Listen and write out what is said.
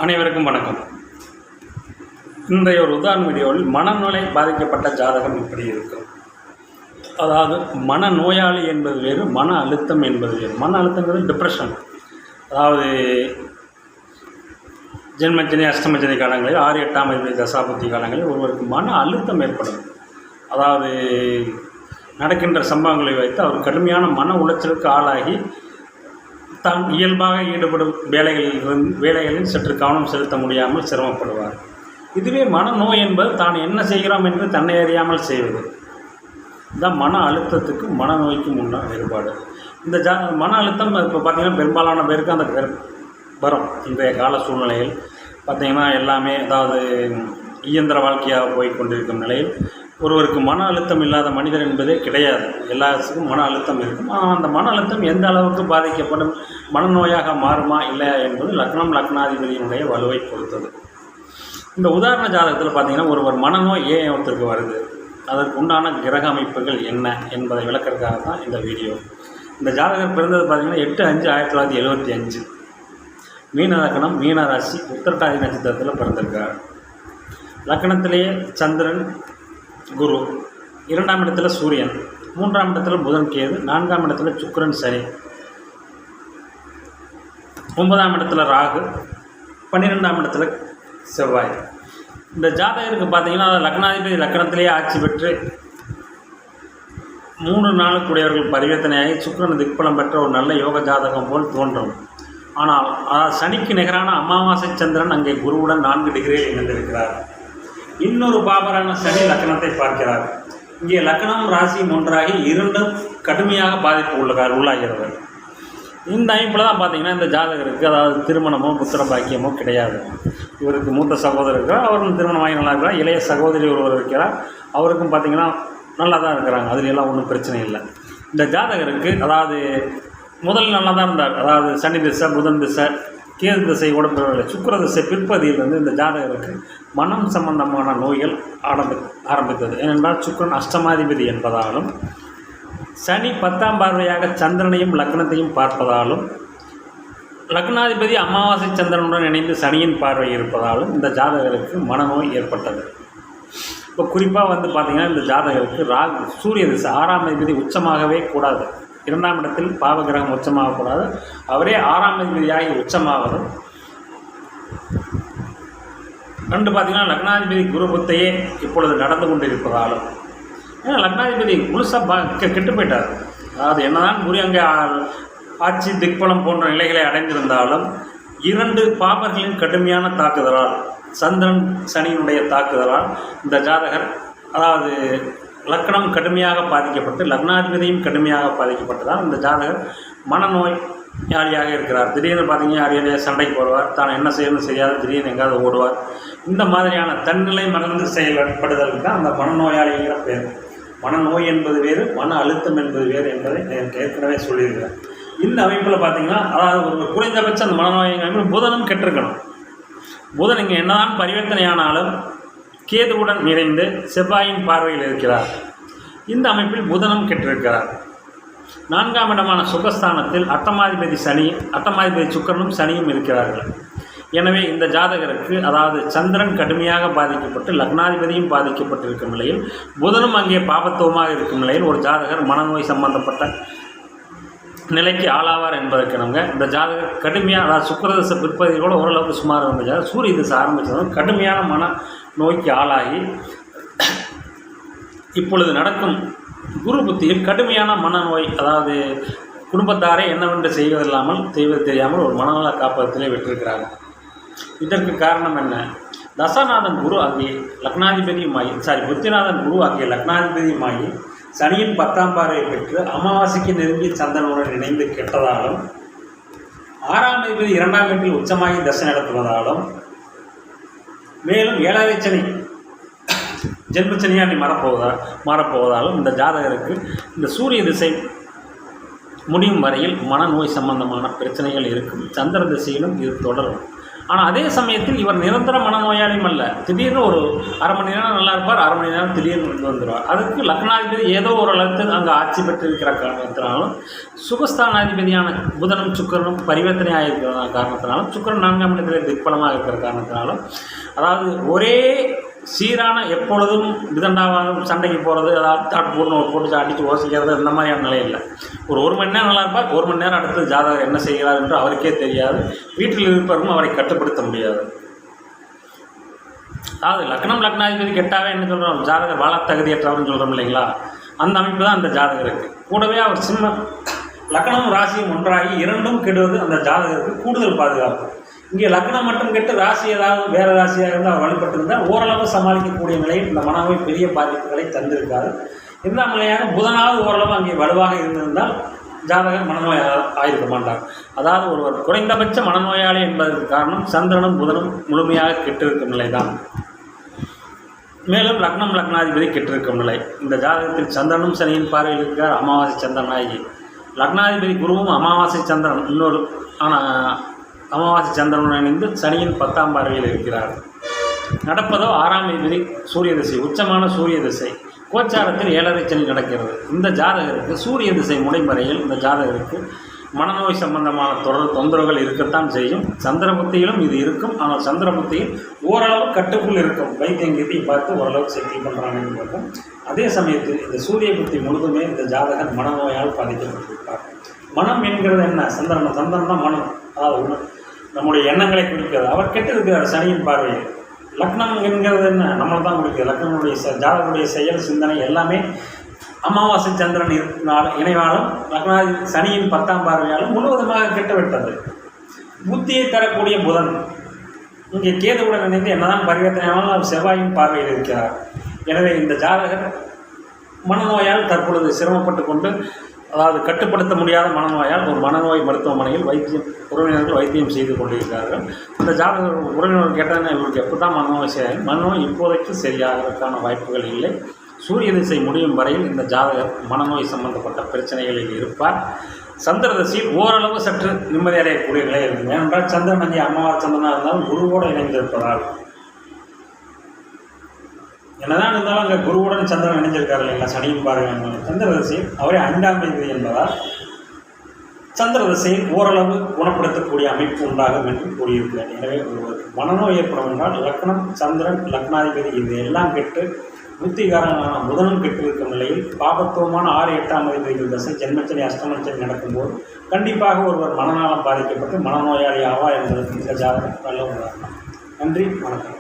அனைவருக்கும் வணக்கம். இன்றைய ஒரு உதாரண வீடியோவில் மனநோய் பாதிக்கப்பட்ட ஜாதகம் இப்படி இருக்கும். அதாவது மனநோயாளி என்பது வேறு, மன அழுத்தம் என்பது வேறு. மன அழுத்தங்கிறது டிப்ரெஷன். அதாவது ஜென்மச்சனி அஷ்டமச்சனி காலங்களில் 6, 8ஆம் அதிபதி தசாபுத்தி காலங்களில் ஒருவருக்கு மன அழுத்தம் ஏற்படும். அதாவது நடக்கின்ற சம்பவங்களை வைத்து அவர் கடுமையான மன உளைச்சலுக்கு ஆளாகி தான் இயல்பாக ஈடுபடும் வேலைகளில் சற்று கவனம் செலுத்த முடியாமல் சிரமப்படுவார். இதுவே மனநோய் என்பது தான் என்ன செய்கிறோம் என்று தன்னை அறியாமல் செய்வது. இதுதான் மன அழுத்தத்துக்கும் மனநோய்க்கும் உள்ள வேறுபாடு. இந்த மன அழுத்தம் இப்போ பார்த்திங்கன்னா பெரும்பாலான பேருக்கு அந்த வரும். இன்றைய கால சூழ்நிலையில் பார்த்திங்கன்னா எல்லாமே அதாவது இயந்திர வாழ்க்கையாக போய் கொண்டிருக்கும் நிலையில் ஒருவருக்கு மன அழுத்தம் இல்லாத மனிதர் என்பதே கிடையாது. எல்லாத்துக்கும் மன அழுத்தம் இருக்கும். ஆனால் அந்த மன அழுத்தம் எந்த அளவுக்கு பாதிக்கப்படும், மனநோயாக மாறுமா இல்லையா என்பது லக்னாதிபதியினுடைய வலுவை பொறுத்தது. இந்த உதாரண ஜாதகத்தில் பார்த்திங்கன்னா ஒருவர் மனநோய் ஏன் ஒருத்தருக்கு வருது, அதற்கு உண்டான கிரக அமைப்புகள் என்ன என்பதை விளக்கிறதுக்காக தான் இந்த வீடியோ. இந்த ஜாதகர் பிறந்தது பார்த்திங்கன்னா 8/5/1975 மீன லக்னம், மீன ராசி, உத்திரட்டாதி நட்சத்திரத்தில் பிறந்திருக்கார். லக்னத்திலேயே சந்திரன், குரு, 2ஆம் இடத்துல சூரியன், 3ஆம் இடத்துல புதன், கேது, 4ஆம் இடத்துல சுக்கிரன், சனி, 9ஆம் இடத்துல ராகு, 12ஆம் இடத்துல செவ்வாய். இந்த ஜாதகருக்கு பார்த்தீங்கன்னா லக்னாதிபதி லக்னத்திலேயே ஆட்சி பெற்று 3 நாளுக்குடையவர்கள் பரிவர்த்தனையாகி சுக்கிரன் திக்பலம் பெற்ற ஒரு நல்ல யோக ஜாதகம் போல் தோன்றும். ஆனால் சனிக்கு நிகரான அமாவாசை சந்திரன் அங்கே குருவுடன் 4 டிகிரியில் இணைந்திருக்கிறார். இன்னொரு பாபரான சனி லக்னத்தை பார்க்கிறார். இங்கே லக்னம் ராசியும் ஒன்றாகி 2ம் கடுமையாக பாதிப்பு உள்ளாகிறது. இந்த அமைப்பில் தான் பார்த்திங்கன்னா இந்த ஜாதகருக்கு அதாவது திருமணமோ புத்திர பாக்கியமோ கிடையாது. இவருக்கு மூத்த சகோதரர் இருக்கிறார், அவரும் திருமணமாகி நல்லா இருக்கிறார். இளைய சகோதரி ஒருவர் இருக்கிறார், அவருக்கும் பார்த்திங்கன்னா நல்லா தான் இருக்கிறாங்க. அதுலாம் ஒன்றும் பிரச்சனை இல்லை. இந்த ஜாதகருக்கு அதாவது முதல் நல்லா தான் இருந்தார். அதாவது சனி திசை, புதன் திசை, கேது திசை கூட பெறவில்லை. சுக்கிர திசை பிற்பதியிலிருந்து இந்த ஜாதகருக்கு மனம் சம்பந்தமான நோய்கள் ஆரம்பித்தது. ஏனென்றால் சுக்கிரன் அஷ்டமாதிபதி என்பதாலும் சனி 10ஆம் பார்வையாக சந்திரனையும் லக்னத்தையும் பார்ப்பதாலும் லக்னாதிபதி அமாவாசை சந்திரனுடன் இணைந்து சனியின் பார்வை இருப்பதாலும் இந்த ஜாதகருக்கு மனநோய் ஏற்பட்டது. இப்போ குறிப்பாக பார்த்திங்கன்னா இந்த ஜாதகருக்கு சூரிய திசை 6ஆம் அதிபதி உச்சமாகவே கூடாது. 2ஆம் இடத்தில் பாவகிரகம் உச்சமாகக்கூடாது. அவரே 6ஆம் அதிபதியாகி உச்சமாவதும் ரெண்டு பார்த்திங்கன்னா லக்னாதிபதி குரு புத்தையே இப்பொழுது நடந்து கொண்டிருப்பதாலும், ஏன்னா லக்னாதிபதி முழுசாக கெட்டு போயிட்டார். அதாவது என்னதான் குரு அங்கே ஆட்சி திக்பலம் போன்ற நிலைகளை அடைந்திருந்தாலும் 2 பாபர்களின் கடுமையான தாக்குதலால், சந்திரன் சனியினுடைய தாக்குதலால் இந்த ஜாதகர் அதாவது லக்னம் கடுமையாக பாதிக்கப்பட்டு லக்னாதிபதியும் கடுமையாக பாதிக்கப்பட்டதால் இந்த ஜாதகர் மனநோய் யாரியாக இருக்கிறார். திடீர்னு பார்த்தீங்கன்னா யாரையே சண்டைக்கு போடுவார், தான் என்ன செய்யணும்னு செய்யாது, திடீர்னு எங்காவது ஓடுவார். இந்த மாதிரியான தன்னிலை மறந்து செயல்படுதலுக்கு தான் அந்த மனநோயாளிங்கிற பேர். மனநோய் என்பது வேறு, மன அழுத்தம் என்பது வேறு என்பதை எனக்கு ஏற்கனவே சொல்லியிருக்கிறேன். இந்த அமைப்பில் பார்த்திங்கன்னா அதாவது ஒரு குறைந்தபட்சம் அந்த மனநோய் புதனும் கெட்டிருக்கணும். புதன் இங்கே என்னதான் பரிவர்த்தனையானாலும் கேதுவுடன் நிறைந்து செவ்வாயின் பார்வையில் இருக்கிறார். இந்த அமைப்பில் புதனும் கெட்டிருக்கிறார். 4ஆம் இடமான சுகஸ்தானத்தில் அட்டமாதிபதி சுக்கிரனும் சனியும் இருக்கிறார்கள். எனவே இந்த ஜாதகருக்கு அதாவது சந்திரன் கடுமையாக பாதிக்கப்பட்டு லக்னாதிபதியும் பாதிக்கப்பட்டிருக்கும் நிலையில் புதனும் அங்கே பாபத்துவமாக இருக்கும் நிலையில் ஒரு ஜாதகர் மனநோய் சம்பந்தப்பட்ட நிலைக்கு ஆளாவார் என்பதற்கு இந்த ஜாதகர் கடுமையாக அதாவது சுக்கிரதசை பிற்பதில் கூட ஓரளவுக்கு சுமார் இருந்த ஜாதகம் சூரிய திசை ஆரம்பித்ததும் கடுமையான மன நோய்க்கு ஆளாகி இப்பொழுது நடக்கும் குரு புத்தியில் கடுமையான மனநோய், அதாவது குடும்பத்தாரே என்னவென்று செய்வது தெரியாமல் ஒரு மனநல காப்பகத்திலே விட்டிருக்கிறார்கள். இதற்கு காரணம் என்ன? தசாநாதன் குரு ஆகிய புத்திநாதன் குரு ஆகிய லக்னாதிபதியுமாகி சனியின் 10ஆம் பார்வை பெற்று அமாவாசைக்கு நெருங்கி சந்திரனுடன் இணைந்து கெட்டதாலும் 6ஆம் அதிபதி 2ஆம் வீட்டில் உச்சமாகி தசை நடத்துவதாலும் மேலும் 7ஆவது சனி ஜென்மச்சனியாக மாறப்போவதாலும் இந்த ஜாதகருக்கு இந்த சூரிய திசை முடியும் வரையில் மனநோய் சம்பந்தமான பிரச்சனைகள் இருக்கும். சந்திர திசையிலும் இது தொடரும். ஆனால் அதே சமயத்தில் இவர் நிரந்தர மனநோயாளியும் அல்ல. திடீர்னு ஒரு அரை மணி நேரம் நல்லா இருப்பார், அரை மணி நேரம் திடீர்னு வந்துடுவார். அதுக்கு லக்னாதிபதி ஏதோ ஒரு அளவுக்கு அங்கே ஆட்சி பெற்றிருக்கிற காரணத்தினாலும், சுகஸ்தானாதிபதியான புதனும் சுக்கிரனும் பரிவர்த்தனையாக இருக்கிற காரணத்தினாலும், சுக்கிரன் 4ஆம் இடத்திலே திக்பலமாக இருக்கிற காரணத்தினாலும், அதாவது ஒரே சீரான எப்பொழுதும் விதண்டாவாக சண்டைக்கு போகிறது, அதாவது தாட் போட்டு அடித்து ஓசிக்கிறது, இந்த மாதிரியான நிலை இல்லை. ஒரு மணி நேரம் நல்லா இருப்பார், 1 மணி நேரம் அடுத்து ஜாதகர் என்ன செய்கிறார் என்று அவருக்கே தெரியாது. வீட்டில் இருப்பவரும் அவரை கட்டுப்படுத்த முடியாது. அதாவது லக்னாதிபதி கெட்டாவே என்ன சொல்கிறோம், ஜாதகர் வாழ தகுதியற்றவர்னு சொல்கிறோம் இல்லைங்களா, அந்த அமைப்பு தான் அந்த ஜாதகருக்கு. கூடவே அவர் சின்ன லக்னமும் ராசியும் ஒன்றாகி இரண்டும் கெடுவது அந்த ஜாதகருக்கு கூடுதல் பாதுகாப்பு. இங்கே லக்னம் மட்டும் கெட்டு ராசி ஏதாவது வேறு ராசியாக இருந்தால் அவர் வழிபட்டிருந்தால் ஓரளவு சமாளிக்கக்கூடிய நிலையில் இந்த மனநோய் பெரிய பாதிப்புகளை தந்திருக்காது. இரண்டாம் நிலையாக புதனாவது ஓரளவு அங்கே வலுவாக இருந்திருந்தால் ஜாதகர் மனநோயாக ஆயிருக்க மாட்டார். அதாவது ஒருவர் குறைந்தபட்ச மனநோயாளி என்பதற்கு காரணம் சந்திரனும் புதனும் முழுமையாக கெட்டிருக்கும் நிலை தான். மேலும் லக்னாதிபதி கெட்டிருக்கும் நிலை. இந்த ஜாதகத்தில் சந்திரனும் சனியின் பார்வையில் இருக்கிறார். அமாவாசை சந்திரனாகி லக்னாதிபதி குருவும் அமாவாசை சந்திரன் இன்னொரு அமாவாசை சந்திரனுடன் இணைந்து சனியின் 10ஆம் பார்வையில் இருக்கிறார். நடப்பதோ 6ஆம் அதிபதி சூரிய திசை, உச்சமான சூரிய திசை. கோச்சாரத்தில் 7.5 சனி நடக்கிறது. இந்த ஜாதகருக்கு சூரிய திசை முனைமறையில் இந்த ஜாதகருக்கு மனநோய் சம்பந்தமான தொந்தரவுகள் இருக்கத்தான் செய்யும். சந்திரபுத்தியிலும் இது இருக்கும். ஆனால் சந்திரபுத்தியில் ஓரளவு கட்டுக்குள் இருக்கும். வைத்தியங்கீதி பார்த்து ஓரளவு செட்டில் பண்ணுறாங்கன்னு பார்க்கும். அதே சமயத்தில் இந்த சூரிய புத்தி முழுதுமே இந்த ஜாதகர் மனநோயால் பாதிக்கப்பட்டிருப்பார். மனம் என்கிறது என்ன? சந்திரன் தான் மனம். அதாவது நம்முடைய எண்ணங்களை குறிக்கிறது. அவர் கெட்டு இருக்கிறார் சனியின் பார்வையில். லக்னம் என்கிறது என்ன? நம்மளை தான் குறிக்கிறது. லக்னனுடைய ஜாதகனுடைய செயல் சிந்தனை எல்லாமே அமாவாசை சந்திரன் இணைவாலும் சனியின் 10ஆம் பார்வையாலும் முழுவதுமாக கெட்டுவிட்டது. புத்தியை தரக்கூடிய புதன் இங்கே கேதுவுடன் இணைந்து என்னதான் பரிவர்த்தனையாலும் அவர் செவ்வாயின் பார்வையில் இருக்கிறார். எனவே இந்த ஜாதகர் மனநோயால் தற்பொழுது சிரமப்பட்டு கொண்டு, அதாவது கட்டுப்படுத்த முடியாத மனநோயால் ஒரு மனநோய் மருத்துவமனையில் உறவினர்கள் வைத்தியம் செய்து கொண்டிருக்கிறார்கள். அந்த ஜாதகர் உறவினர்கள் கேட்டால் இவருக்கு எப்போ தான் மனநோய் செய்யும்? மனநோய் இப்போதைக்கு சரியாகிறதுக்கான வாய்ப்புகள் இல்லை. சூரிய திசை முடியும் வரையில் இந்த ஜாதகர் மனநோய் சம்பந்தப்பட்ட பிரச்சனைகளில் இருப்பார். சந்திர திசையில் ஓரளவு சற்று நிம்மதி அடையக்கூடிய நிலை இருக்கும். ஏனென்றால் சந்திரன் அங்கே அமாவாசை சந்திரனாக இருந்தாலும் குருவோடு இணைந்திருப்பதால், என்னதான் இருந்தாலும் அங்கே குருவுடன் சந்திரன் இணைஞ்சிருக்காரு இல்லைங்களா, சனியின் பார்வை. சந்திர திசையில் அவரே 5ஆம் தேதி என்பதால் சந்திர திசையில் ஓரளவு குணப்படுத்தக்கூடிய அமைப்பு உண்டாகும் என்று கூறியிருக்கிறார். எனவே ஒரு மனநோய் ஏற்படும் என்றால் லக்னம், சந்திரன், லக்னாதிபதி இது எல்லாம் கெட்டு புத்திகாரங்களான புதனும் கெட்டிருக்கும் நிலையில் பாபத்துவமான 6, 8ஆம் அதிபதிகள் தசை ஜென்மச்சனி, அஷ்டமச்சனி நடக்கும்போது கண்டிப்பாக ஒருவர் மனநலம் பாதிக்கப்பட்டு மனநோயாளி ஆவா என்பதற்கு இந்த ஜாதகம் நல்ல உதாரணம். நன்றி, வணக்கம்.